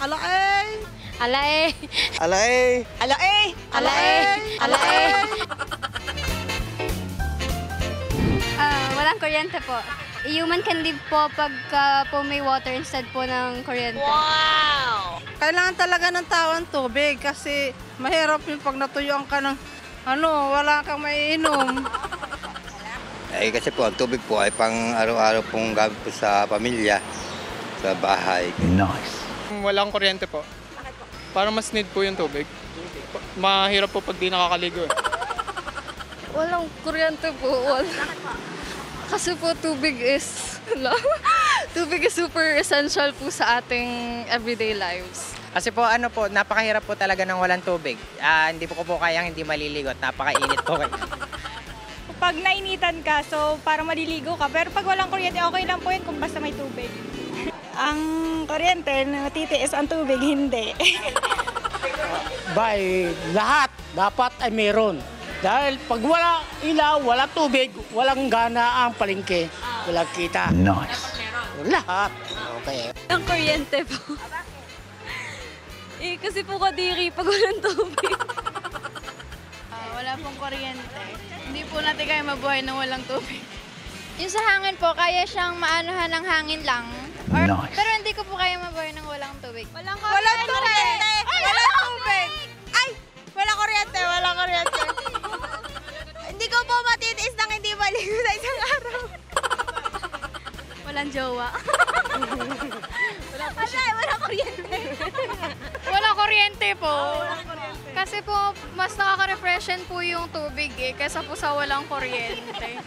Alae! Alae! Alae! Alae! Alae! Alae! Walang kuryente po. Human can live po pagka po may water instead po ng kuryente. Wow! Kailangan talaga ng tao ang tubig kasi mahirap yung pag natuyuan ka ng wala kang maiinom. Kasi po, ang tubig po ay pang araw-araw pong gamit po sa pamilya, sa bahay. Nice. Walang kuryente po. Bakit po? Parang mas need po yung tubig. Mahirap po pag di nakakaligo. Walang kuryente po. Kasi po tubig is super essential po sa ating everyday lives. Kasi po napakahirap po talaga ng walang tubig. Hindi po kayang hindi maliligo at napakainit po. Pag nainitan ka, so para maliligo ka. Pero pag walang kuryente, okay lang po yun kung basta may tubig. Ang kuryente, natitiis ang tubig, hindi. Lahat dapat ay meron. Dahil pag wala ilaw, wala tubig, walang gana ang palengke. Walang kita. Nice. Lahat. Okay. Ang kuryente po. Kasi po kadiri pag walang tubig. Wala pong kuryente. Hindi po natin kaya mabuhay nang walang tubig. Yung sa hangin po, kaya siyang maanuhan ng hangin lang. Nice. Pero hindi ko po kaya mabuhay ng walang tubig. Walang kuryente! Walang tubig! Ay! Walang kuryente! Walang kuryente! Hindi ko po matitiis nang hindi maligo sa isang araw. Walang jowa. Walang kuryente! Walang kuryente po. Kasi po, mas nakaka-refreshen po yung tubig kaysa po sa walang kuryente.